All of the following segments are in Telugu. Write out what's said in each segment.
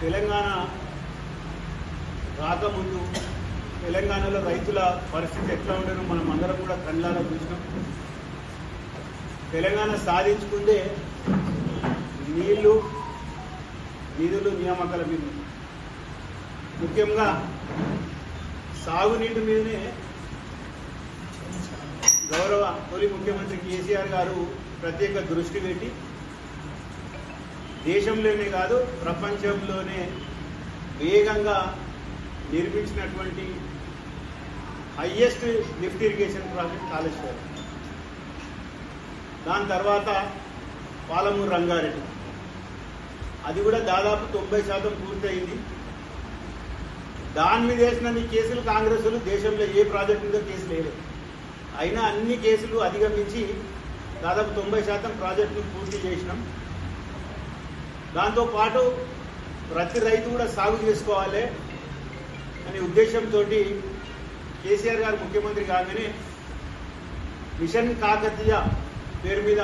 తెలంగాణ రాకముందు తెలంగాణలో రైతుల పరిస్థితి ఎట్లా ఉండేనో మనం అందరం కూడా కళ్ళారా చూసినాం. తెలంగాణ సాధించుకుందే నీళ్లు, నిధులు, నియామకాల మీద, ముఖ్యంగా సాగునీటి మీదనే గౌరవ తొలి ముఖ్యమంత్రి కేసీఆర్ గారు ప్రత్యేక దృష్టి పెట్టి దేశంలోనే కాదు ప్రపంచంలోనే వేగంగా నిర్మించినటువంటి highest lift irrigation project Kaleshwaram. దాని తర్వాత పాలమూరు రంగారెడ్డి, అది కూడా దాదాపు 90% పూర్తయింది. దాని మీద వేసిన కేసులు కాంగ్రెస్లు దేశంలో ఏ ప్రాజెక్టు మీద కేసు లేదు. అయినా అన్ని కేసులు అధిగమించి దాదాపు 90% ప్రాజెక్టును పూర్తి చేసినాం. దాంతోపాటు ప్రతి రైతు కూడా సాగు చేసుకోవాలి అనే ఉద్దేశంతో కేసీఆర్ గారు ముఖ్యమంత్రి కాగానే మిషన్ కాకతీయ పేరు మీద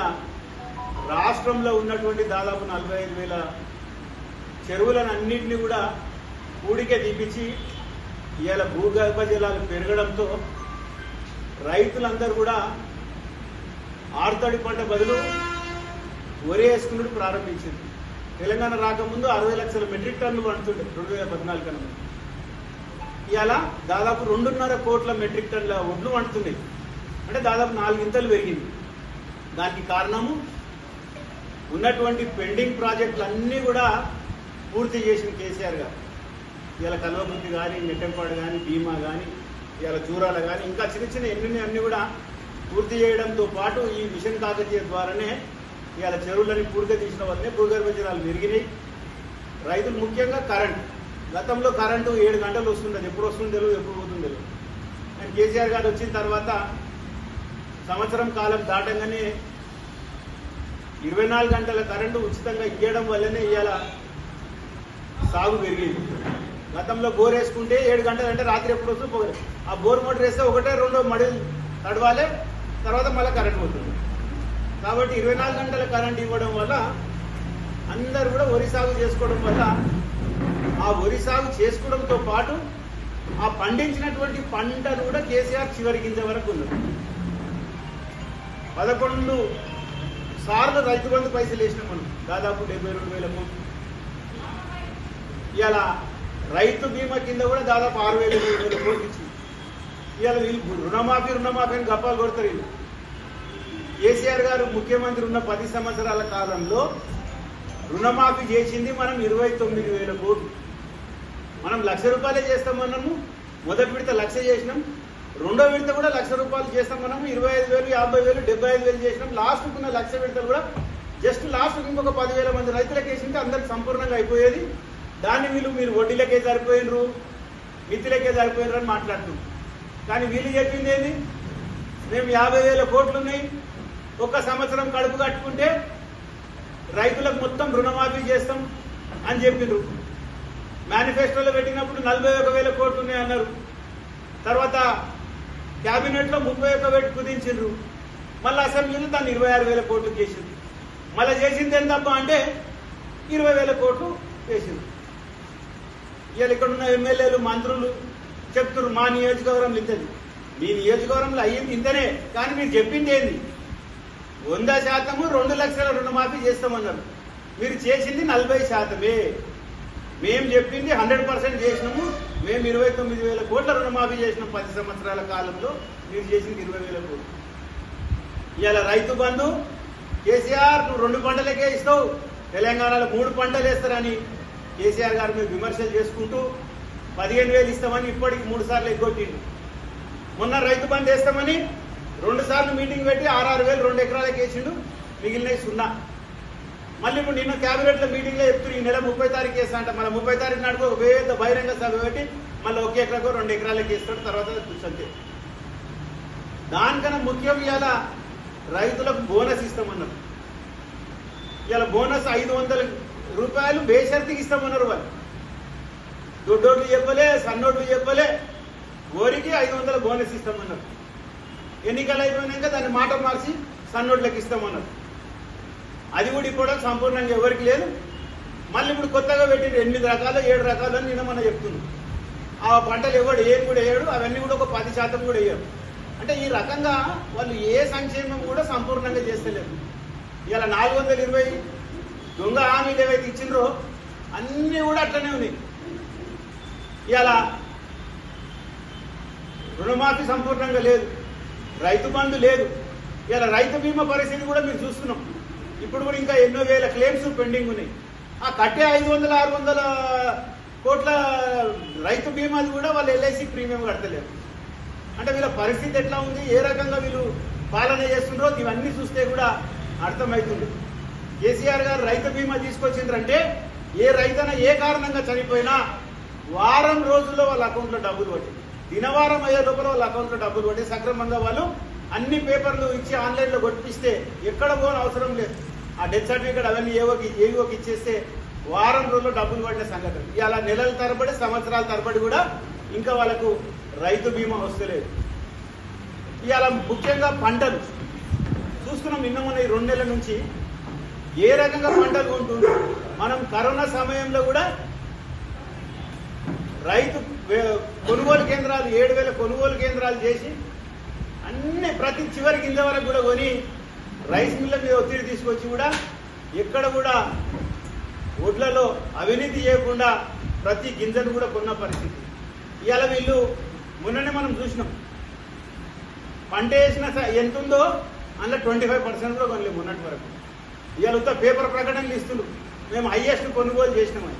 రాష్ట్రంలో ఉన్నటువంటి దాదాపు 45,000 చెరువులను అన్నింటినీ కూడా కూడికే తీపించి ఇవాళ భూగర్భ జలాలు పెరగడంతో రైతులందరూ కూడా ఆరుతడి పంట బదులు వరి వేసుకున్నట్టు ప్రారంభించింది. తెలంగాణ రాకముందు 60 లక్షల మెట్రిక్ టన్నులు పండుతుండే 2014 కన్నా. ఇవాళ దాదాపు 2.5 కోట్ల మెట్రిక్ టన్నుల ఒడ్లు పండుతున్నాయి. అంటే దాదాపు 4 ఇంతలు పెరిగింది. దానికి కారణము ఉన్నటువంటి పెండింగ్ ప్రాజెక్టులు అన్నీ కూడా పూర్తి చేసిన కేసీఆర్ గారు. ఇవాళ కల్వకుర్తి కానీ, నెట్టంపాడు కానీ, భీమా కానీ, ఇవాళ చూరాల కానీ, ఇంకా చిన్న చిన్న అన్నీ కూడా పూర్తి చేయడంతో పాటు ఈ మిషన్ కాకతీయ ద్వారానే ఇవాళ చెరువులని పూడిక తీసిన వల్లనే భూగర్భ జలాలు పెరిగినాయి. రైతులు ముఖ్యంగా కరెంట్, గతంలో కరెంటు 7 గంటలు వస్తుండదు, ఎప్పుడు వస్తుందో తెలియదు, ఎప్పుడు పోతుందో తెలియదు. అండ్ కేసీఆర్ గారు వచ్చిన తర్వాత సంవత్సరం కాలం దాటంగానే 24 గంటల కరెంటు ఉచితంగా ఇవ్వడం వల్లనే ఇవాళ సాగు పెరిగింది. గతంలో బోర్ వేసుకుంటే 7 గంటలు అంటే రాత్రి ఎప్పుడు వస్తుందో పోగలేదు. ఆ బోర్ మోటార్ వేస్తే 1-2 మడులు తడవాలి, తర్వాత మళ్ళీ కరెంట్ పోతుంది. కాబట్టి 24 గంటల కరెంట్ ఇవ్వడం వల్ల అందరూ కూడా వరి సాగు చేసుకోవడం వల్ల ఆ వరి సాగు చేసుకోవడంతో పాటు ఆ పండించినటువంటి పంటను కూడా కేసీఆర్ చివరి గింజ వరకు ఉన్నది. 11 సార్లు రైతు బంధు పైసలు వేసినాం మనం, దాదాపు 72,000 కోట్లు. ఇవాళ రైతు బీమా కింద కూడా దాదాపు 6,000 కోట్లు ఇచ్చింది. ఇవాళ వీళ్ళు రుణమాఫీ అని గప్పాలు కొడతారు. వీళ్ళు కేసీఆర్ గారు ముఖ్యమంత్రి ఉన్న 10 సంవత్సరాల కాలంలో రుణమాఫీ చేసింది మనం 29,000 కోట్లు. మనం ₹1,00,000 చేస్తామన్నాము. మొదటి విడత 1,00,000 చేసినాం, రెండో విడత కూడా ₹1,00,000 చేస్తాం. మనం 25,000, 50,000, 75,000 చేసినాం. లాస్ట్కున్న 1,00,000 విడతలు కూడా జస్ట్ లాస్ట్ ఇంకొక 10,000 మంది రైతులకు వేసింటే అందరికి సంపూర్ణంగా అయిపోయేది. దాన్ని మీరు వడ్డీలకే సరిపోయినరు, మిత్తులకే సరిపోయినరు అని మాట్లాడుతున్నారు. కానీ వీళ్ళు చెప్పింది ఏంది, మేము 50,000 కోట్లు ఉన్నాయి, ఒక సంవత్సరం కడుపు కట్టుకుంటే రైతులకు మొత్తం రుణమాఫీ చేస్తాం అని చెప్పిండ్రు. మేనిఫెస్టోలో పెట్టినప్పుడు 41,000 కోట్లు ఉన్నాయన్నారు. తర్వాత క్యాబినెట్లో 31 కుదించిండ్రు. మళ్ళీ అసెంబ్లీలో దాన్ని 26,000 కోట్లు చేసింది. మళ్ళీ చేసింది ఏం తప్ప అంటే 20,000 కోట్లు చేసింది. ఇవాళ ఇక్కడ ఉన్న ఎమ్మెల్యేలు, మంత్రులు చెప్తున్నారు మా నియోజకవర్గంలో ఇంతది. మీ నియోజకవర్గంలో అయ్యింది ఇంతనే, కానీ మీరు చెప్పింది ఏంది 100% 2 లక్షల రుణమాఫీ చేస్తామన్నారు. మీరు చేసింది 40%. మేము చెప్పింది 100% చేసినాము. మేము 29,000 కోట్ల రుణమాఫీ చేసినాం 10 సంవత్సరాల కాలంలో. మీరు చేసింది 20,000 కోట్లు. ఇవాళ రైతు బంధు కేసీఆర్ నువ్వు 2 పంటలకే ఇస్తావు, తెలంగాణలో 3 పంటలు వేస్తారని కేసీఆర్ గారు మీరు విమర్శలు చేసుకుంటూ 15,000 ఇస్తామని ఇప్పటికి 3 సార్లు ఎగ్గొట్టిండు. మొన్న రైతు బంధు వేస్తామని 2 సార్లు మీటింగ్ పెట్టి 6,000 2 ఎకరాలకు వేసిండు, మిగిలినవి 0. మళ్ళీ ఇప్పుడు నిన్న క్యాబినెట్లో మీటింగ్లో చెప్తున్నారు ఈ నెల 30 తారీఖు వేస్తా అంట. మళ్ళీ 30 తారీఖు నాడుకో ఒక పెద్ద బహిరంగ సభ పెట్టి మళ్ళీ 1 ఎకరాకో 2 ఎకరాలకు వేస్తాడు, తర్వాత కూర్చొంతే. దానికన్నా ముఖ్యం ఇవాళ రైతులకు బోనస్ ఇస్తామన్నారు. ఇవాళ బోనస్ 500 రూపాయలు బేషరతుగా ఇస్తామన్నారు. వాళ్ళు దొడ్డోడ్లు చెప్పలే, సన్నోడ్లు చెప్పలే, ఓరికి 500 బోనస్ ఇస్తామన్నారు. ఎన్నికలు అయిపోయినాక దాన్ని మాట మార్చి సన్నోడ్లకు ఇస్తామన్నారు. అది కూడా ఇప్పుడు సంపూర్ణంగా ఎవరికి లేదు. మళ్ళీ ఇప్పుడు కొత్తగా పెట్టిన 8 రకాలు 7 రకాలు అని నిన్న మనం చెప్తున్నాం. ఆ పంటలు ఎవడు ఏం కూడా వేయడు, అవన్నీ కూడా ఒక 10% కూడా వేయరు. అంటే ఈ రకంగా వాళ్ళు ఏ సంక్షేమం కూడా సంపూర్ణంగా చేస్తలేరు. ఇలా 420 దొంగ హామీలు ఏవైతే ఇచ్చిండ్రో అన్నీ కూడా అట్లనే ఉన్నాయి. ఇలా రుణమాఫీ సంపూర్ణంగా లేదు, రైతు బంధు లేదు. ఇలా రైతు బీమా పరిస్థితి కూడా మీరు చూస్తున్నాం. ఇప్పుడు కూడా ఇంకా ఎన్నో వేల క్లెయిమ్స్ పెండింగ్ ఉన్నాయి. ఆ కట్టే 500-600 కోట్ల రైతు బీమాలు కూడా వాళ్ళు ఎల్ఐసి ప్రీమియం కడతలేరు. అంటే వీళ్ళ పరిస్థితి ఎట్లా ఉంది, ఏ రకంగా వీళ్ళు పాలన చేస్తుండ్రో ఇవన్నీ చూస్తే కూడా అర్థమవుతుంది. కేసీఆర్ గారు రైతు బీమా తీసుకొచ్చిండ్రంటే ఏ రైతైనా ఏ కారణంగా చనిపోయినా వారం రోజుల్లో వాళ్ళ అకౌంట్లో డబ్బులు పట్టింది, దినవారం అయ్యే లోపల వాళ్ళ అకౌంట్లో డబ్బులు పట్టి సక్రమంగా వాళ్ళు అన్ని పేపర్లు ఇచ్చి ఆన్లైన్లో కొట్టిస్తే ఎక్కడ పోని అవసరం లేదు. ఆ డెత్ సర్టిఫికేట్ అవన్నీ ఏవోకి ఇచ్చేస్తే వారం రోజుల్లో డబ్బులు పడిన సంగతి. ఇలా నెలల తరబడి సంవత్సరాల తరబడి కూడా ఇంకా వాళ్ళకు రైతు బీమా వస్తలేదు. ఇవాళ ముఖ్యంగా పంటలు చూసుకున్నాం. నిన్న మొన్న ఈ 2 నెలల నుంచి ఏ రకంగా పంటలు కొంటుంది. మనం కరోనా సమయంలో కూడా రైతు కొనుగోలు కేంద్రాలు 7,000 కొనుగోలు కేంద్రాలు చేసి అన్ని ప్రతి చివరి గింజ వరకు కూడా కొని రైస్ మిల్ల మీద ఒత్తిడి తీసుకొచ్చి కూడా ఎక్కడ కూడా ఒడ్లలో అవినీతి చేయకుండా ప్రతి గింజను కూడా కొన్న పరిస్థితి. ఇవాళ వీళ్ళు మొన్ననే మనం చూసినాం, పంట వేసిన ఎంత ఉందో అందులో 25% కూడా కొనలేము మొన్నటి వరకు. ఇవాళ పేపర్ ప్రకటనలు ఇస్తున్నారు, మేము హైయెస్ట్ కొనుగోలు చేసినామని.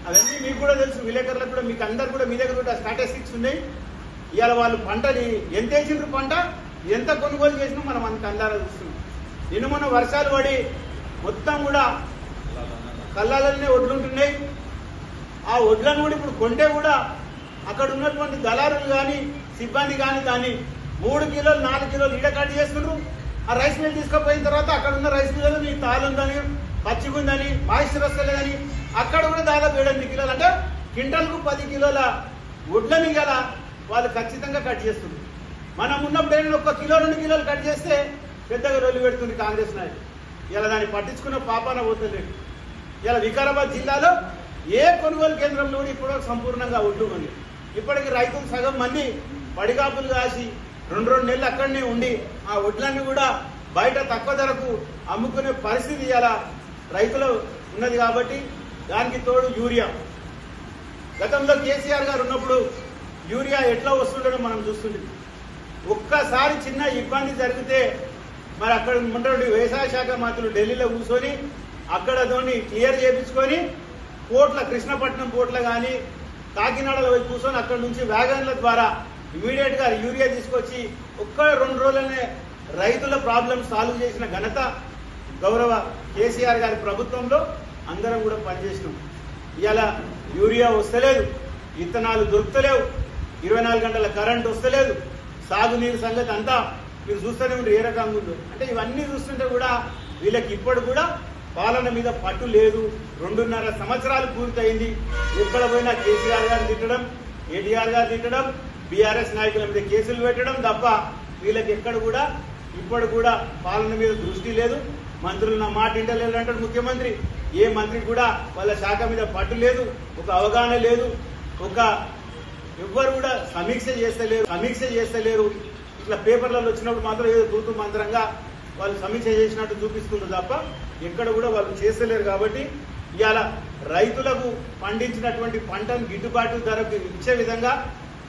అవన్నీ మీకు కూడా తెలుసు, విలేకరులకు కూడా, మీకు అందరు కూడా మీ దగ్గర కూడా స్టాటిస్టిక్స్ ఉన్నాయి. ఇవాళ వాళ్ళు పంటని ఎంత వేసిండ్రు, పంట ఎంత కొనుగోలు చేసినా మనం అంత అందారా చూస్తున్నాం. నిన్న మొన్న వర్షాలు పడి మొత్తం కూడా కళ్ళాలనే ఒడ్లు ఉంటున్నాయి. ఆ ఒడ్లను కూడా ఇప్పుడు కొంటే కూడా అక్కడ ఉన్నటువంటి దళారులు కానీ సిబ్బంది కానీ 3 కిలోలు 4 కిలోలు ఈడ కట్ చేస్తున్నారు. ఆ రైస్ మిల్ తీసుకుపోయిన తర్వాత అక్కడ ఉన్న రైస్ మిల్లు నీ తాలుందని పచ్చిగుందని మాయిశ్చర్ వస్తలేదని అక్కడ కూడా దాదాపు 7-8 కిలోలు, అంటే క్వింటల్కు 10 కిలోల ఒడ్లని గల వాళ్ళు ఖచ్చితంగా కట్ చేస్తున్నారు. మనం ఉన్నప్పుడు ఏమైనా 1 కిలో 2 కిలోలు కట్ చేస్తే పెద్దగా రొల్లు పెడుతుంది కాంగ్రెస్ నాయకులు. ఇలా దాన్ని పట్టించుకున్న పాపాన పోతలేదు. ఇలా వికారాబాద్ జిల్లాలో ఏ కొనుగోలు కేంద్రంలో కూడా ఇప్పుడు సంపూర్ణంగా ఒడ్లు ఉంది. ఇప్పటికి రైతులు సగం మంది పడిగాపులు కాసి 2 నెలలు అక్కడనే ఉండి ఆ ఒడ్లన్నీ కూడా బయట తక్కువ ధరకు అమ్ముకునే పరిస్థితి ఇలా రైతులు ఉన్నది. కాబట్టి దానికి తోడు యూరియా. గతంలో కేసీఆర్ గారు ఉన్నప్పుడు యూరియా ఎట్లా వస్తుండో మనం చూస్తుండే. ఒక్కసారి చిన్న ఇబ్బంది జరిగితే మరి అక్కడ ఉన్నటువంటి వ్యవసాయ శాఖ మంత్రులు ఢిల్లీలో కూర్చొని అక్కడతోని క్లియర్ చేయించుకొని పోర్ట్ల, కృష్ణపట్నం పోర్ట్ల కానీ కాకినాడలో వచ్చి కూర్చొని అక్కడ నుంచి వ్యాగన్ల ద్వారా ఇమీడియట్గా యూరియా తీసుకొచ్చి 1-2 రోజులనే రైతుల ప్రాబ్లం సాల్వ్ చేసిన ఘనత గౌరవ కేసీఆర్ గారి ప్రభుత్వంలో అందరం కూడా పనిచేసినాం. ఇవాళ యూరియా వస్తలేదు, విత్తనాలు దొరుకుతలేవు, 24 గంటల కరెంట్ వస్తలేదు, సాగునీరు సంగతి అంతా మీరు చూస్తూనే ఉంటే ఏ రకంగా ఉందో. అంటే ఇవన్నీ చూస్తుంటే కూడా వీళ్ళకి ఇప్పుడు కూడా పాలన మీద పట్టు లేదు. 2.5 సంవత్సరాలు పూర్తయింది. ఎక్కడ పోయినా కేసీఆర్ గారు తిట్టడం, కేటీఆర్ గారు తిట్టడం, బీఆర్ఎస్ నాయకుల మీద కేసులు పెట్టడం తప్ప వీళ్ళకి ఎక్కడ కూడా ఇప్పుడు కూడా పాలన మీద దృష్టి లేదు. మంత్రులు నా మాట ఇంటలేదు అంటాడు ముఖ్యమంత్రి. ఏ మంత్రికి కూడా వాళ్ళ శాఖ మీద పట్టు లేదు, ఒక అవగాహన లేదు, ఎవ్వరు కూడా సమీక్ష చేస్తలేరు. ఇట్లా పేపర్లలో వచ్చినప్పుడు మాత్రం ఏదో తూతు మంత్రంగా వాళ్ళు సమీక్ష చేసినట్టు చూపిస్తున్నారు తప్ప ఎక్కడ కూడా వాళ్ళు చేస్తలేరు. కాబట్టి ఇవాళ రైతులకు పండించినటువంటి పంటను గిట్టుబాటు ధరకు ఇచ్చే విధంగా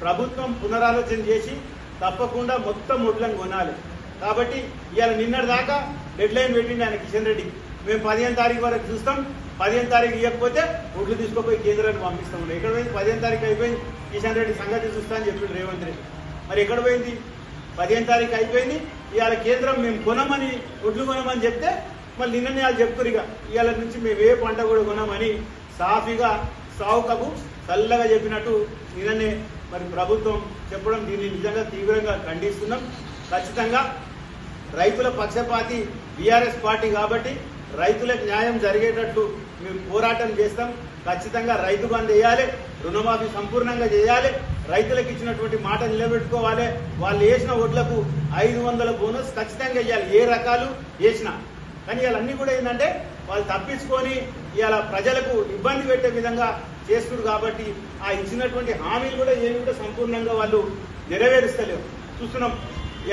ప్రభుత్వం పునరాలోచన చేసి తప్పకుండా మొత్తం ఒడ్లను కొనాలి. కాబట్టి ఇవాళ నిన్నటి దాకా డెడ్ లైన్ పెట్టింది ఆయన కిషన్ రెడ్డి. మేము 15వ తారీఖు వరకు చూస్తాం, 15వ తారీఖు ఇవ్వకపోతే ఒడ్లు తీసుకుపోయి కేంద్రానికి పంపిస్తాం. ఎక్కడ పోయింది? 15వ తారీఖు అయిపోయింది, కిషన్ రెడ్డి సంగతి చూస్తా అని చెప్పిండు రేవంత్ రెడ్డి. మరి ఎక్కడ పోయింది? 15వ తారీఖు అయిపోయింది. ఇవాళ కేంద్రం మేము కొనమని, ఒడ్లు కొనమని చెప్తే మళ్ళీ నిన్ననే వాళ్ళు చెప్తారు ఇవాళ నుంచి మేము ఏ పంట కూడా కొనమని సాఫీగా సావుకకు చల్లగా చెప్పినట్టు నిన్ననే మరి ప్రభుత్వం చెప్పడం, దీన్ని నిజంగా తీవ్రంగా ఖండిస్తున్నాం. ఖచ్చితంగా రైతుల పక్షపాతి బీఆర్ఎస్ పార్టీ కాబట్టి రైతులకు న్యాయం జరిగేటట్లు మేము పోరాటం చేస్తాం. ఖచ్చితంగా రైతు బంధు వేయాలి, రుణమాఫీ సంపూర్ణంగా చేయాలి, రైతులకు ఇచ్చినటువంటి మాట నిలబెట్టుకోవాలి. వాళ్ళు వేసిన ఓట్లకు 500 బోనస్ ఖచ్చితంగా వేయాలి, ఏ రకాలు వేసినా. కానీ వాళ్ళన్నీ కూడా ఏంటంటే వాళ్ళు తప్పించుకొని ఇవాళ ప్రజలకు ఇబ్బంది పెట్టే విధంగా చేస్తున్నారు. కాబట్టి ఆ ఇచ్చినటువంటి హామీలు కూడా ఏమి కూడా సంపూర్ణంగా వాళ్ళు నెరవేరుస్తలేవు. చూస్తున్నాం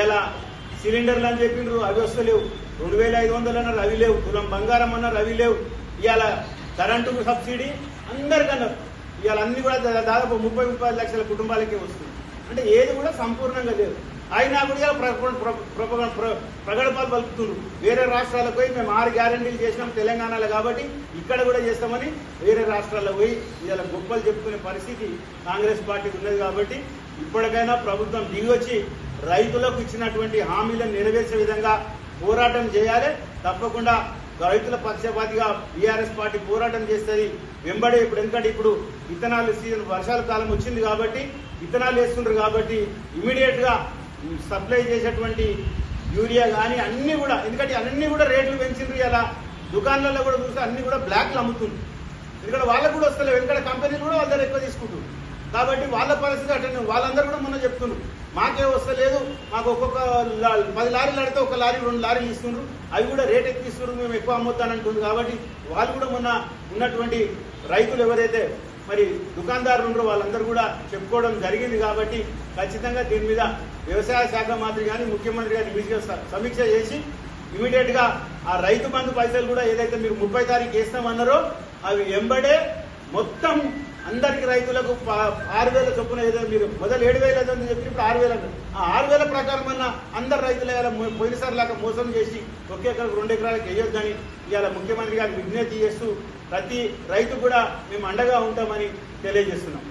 ఇలా సిలిండర్లు అని చెప్పిండ్రు, అవి వస్తలేవు. 2500 అన్నారు, అవి లేవు. తులం బంగారం అన్నారు, అవి లేవు. ఇవాళ కరెంటు సబ్సిడీ అందరికన్నారు. ఇవాళ అన్ని కూడా దాదాపు 30-35 లక్షల కుటుంబాలకే వస్తుంది. అంటే ఏది కూడా సంపూర్ణంగా లేదు. అయినా కూడా ప్రగడపాలు పలుకుతున్నారు. వేరే రాష్ట్రాలకు పోయి మేము 6 గ్యారెంటీలు చేసినాం తెలంగాణలో, కాబట్టి ఇక్కడ కూడా చేస్తామని వేరే రాష్ట్రాల్లో పోయి ఇవాళ గొప్పలు చెప్పుకునే పరిస్థితి కాంగ్రెస్ పార్టీకి ఉన్నది. కాబట్టి ఇప్పటికైనా ప్రభుత్వం దిగొచ్చి రైతులకు ఇచ్చినటువంటి హామీలను నెరవేర్చే విధంగా పోరాటం చేయాలి. తప్పకుండా రైతుల పక్షపాతిగా బీఆర్ఎస్ పార్టీ పోరాటం చేస్తుంది. వెంబడే ఎందుకంటే ఇప్పుడు విత్తనాలు సీజన్, వర్షాల కాలం వచ్చింది కాబట్టి విత్తనాలు వేస్తుంటారు. కాబట్టి ఇమీడియట్ గా సప్లై చేసేటువంటి యూరియా కానీ అన్ని కూడా, ఎందుకంటే అన్ని కూడా రేట్లు పెంచిండ్రు. ఇలా దుకాణాలలో కూడా చూస్తే అన్ని కూడా బ్లాక్లు అమ్ముతుంది. ఎందుకంటే వాళ్ళకు కూడా వస్తలేవు, ఎందుకంటే కంపెనీలు కూడా వాళ్ళ దగ్గర ఎక్కువ తీసుకుంటారు. కాబట్టి వాళ్ళ పరిస్థితి అటెండ్. వాళ్ళందరూ కూడా మొన్న చెప్తున్నారు, మాకే వస్తలేదు, మాకు ఒక్కొక్క 10 లారీలు అడితే 1 లారీ 2 లారీలు ఇస్తున్నారు, అవి కూడా రేట్ ఎక్కువ ఇస్తున్నారు, మేము ఎక్కువ అమ్ముతానంటుంది. కాబట్టి వాళ్ళు కూడా మొన్న ఉన్నటువంటి రైతులు ఎవరైతే మరి దుకాణదారులు ఉన్నారో వాళ్ళందరూ కూడా చెప్పుకోవడం జరిగింది. కాబట్టి ఖచ్చితంగా దీని మీద వ్యవసాయ శాఖ మంత్రి కానీ ముఖ్యమంత్రి గారు సమీక్ష చేసి ఇమీడియట్ గా ఆ రైతు బంధు పైసలు కూడా ఏదైతే మీరు 30 తారీఖు వేస్తామన్నారో అవి ఎంబడే మొత్తం అందరికి రైతులకు 6,000 చొప్పున, ఏదో మీరు మొదలు 7,000 అని చెప్పి ఇప్పుడు 6,000 అన్నారు. ఆ 6,000 ప్రకారం అన్న అందరు రైతులు పోయినసారి లాగా మోసం చేసి 1 ఎకరకు 2 ఎకరాలకు వేయొద్దని ఇవాళ ముఖ్యమంత్రి గారికి విజ్ఞప్తి చేస్తూ ప్రతి రైతు కూడా మేము అండగా ఉంటామని తెలియజేస్తున్నాం.